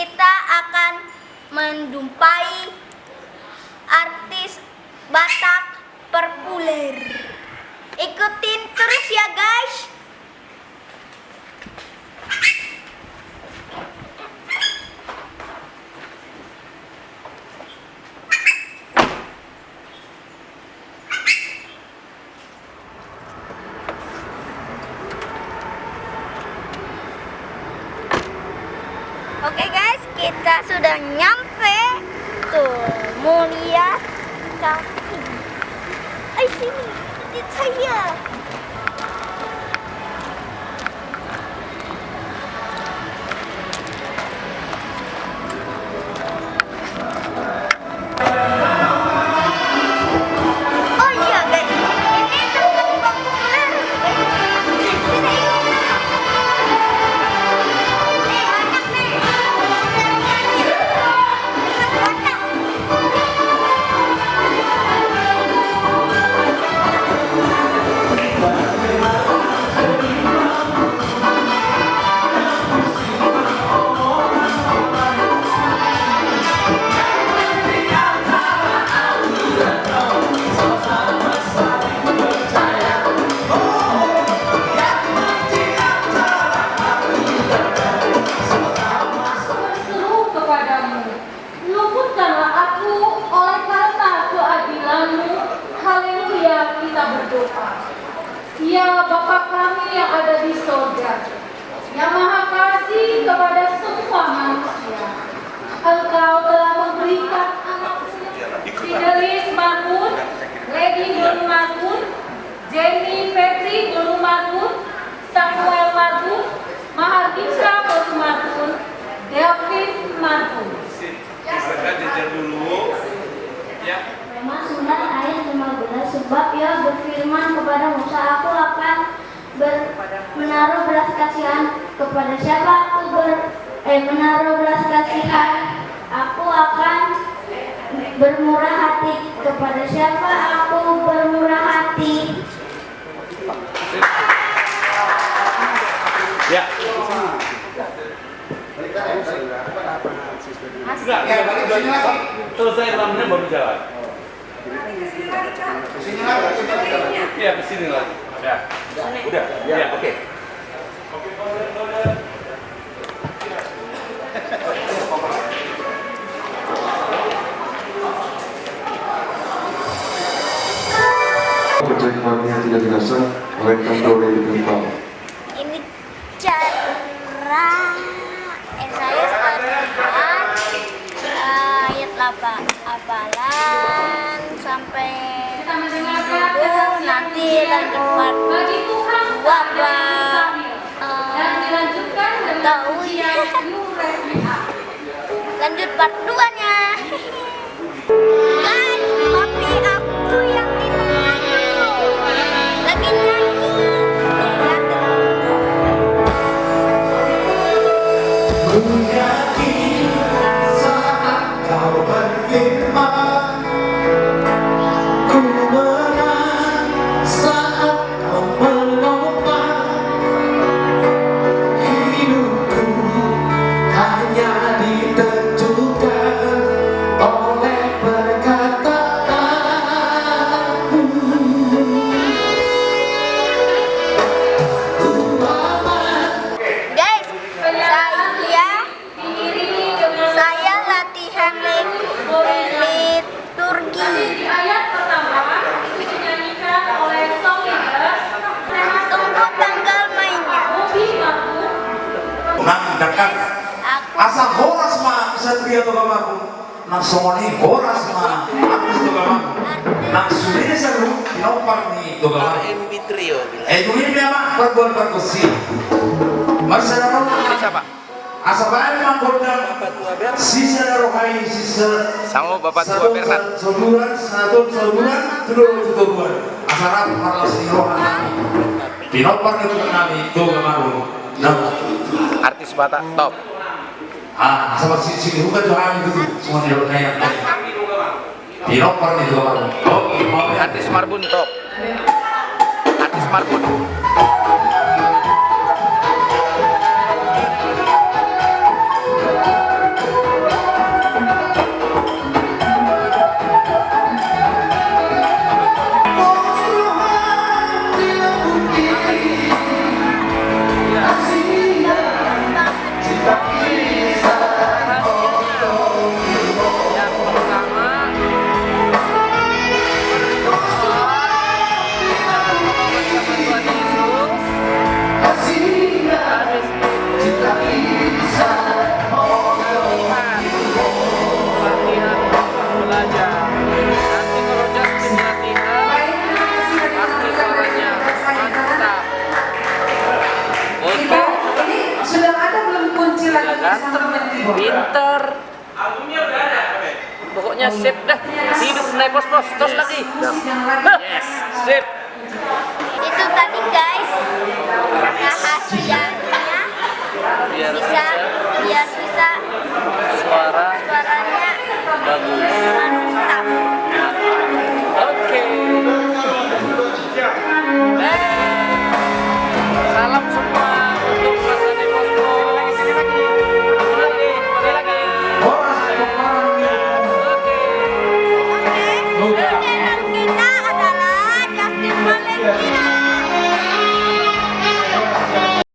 kita akan menjumpai artis Batak populer. Ikutin terus ya guys. Oke guys, kita sudah nyampe. Tuh, mau lihat kaki. Sini, lihat saya. Oh iya guys, ini tempat populer. Sini. Banyak nih. Ya Bapa kami yang ada di sorga, yang maha kasih kepada semua manusia, Engkau telah memberikan anak-Mu, Fidelis Margun, Lady Guru Margun, Jenny Fetri Guru Margun, Samuel Margun, Mahardika Guru Margun, David Margun. Jajar dulu. Ya. Roma 9 ayat 15, sebab ia berfirman kepada Musa, aku akan menaruh belas kasihan kepada siapa menaruh belas kasihan, aku akan bermurah hati kepada siapa aku bermurah hati. Ya. Selesai 6 menit baru jalan. Iya, ke sini lagi. Ya. Udah. Ya, oke. Percakapannya tidak biasa, mereka boleh ditempat. Ini cara saya sekarang ayat 8 apalan sampai nanti lanjut part 2 apa tahu ya. Lanjut part 2 nya. Guys, tapi aku yang di tengah lagi nyanyi. Yakin saat kau berfirman, ku menang saat kau menopang hidupku, hanya ditentukan oleh perkataanmu. Ku aman. Guys, saya latihan liturgi. Di ayat pertama dinyanyikan oleh song leader. Tunggu tanggal mainnya. Bobby Margun. Nang dekat Aku asa horas ma kesatria to kamaku nang songoni horas ma artis to kamaku nang sudah seru pinopar ni to kamaku dunia dia mah perbuat-perbuat masalah Ini siapa? asa bae mangkodang sisa rohai sisa Sama Bapak Tua Bernard. sebulan tuduhan asarat harus di rohani pinopar itu kami to kamaku nang Artis Batak top. sama si bukan Tuhan itu semua di kayak pinopar itu kamaku Artis Marbun top. Artis Marbun. Ya ganteng, pinter. Pokoknya sip dah. Hidup naik pos-pos, terus lagi. Yes, sip. Itu tadi guys rahasianya Biar biar bisa suara suaranya bagus.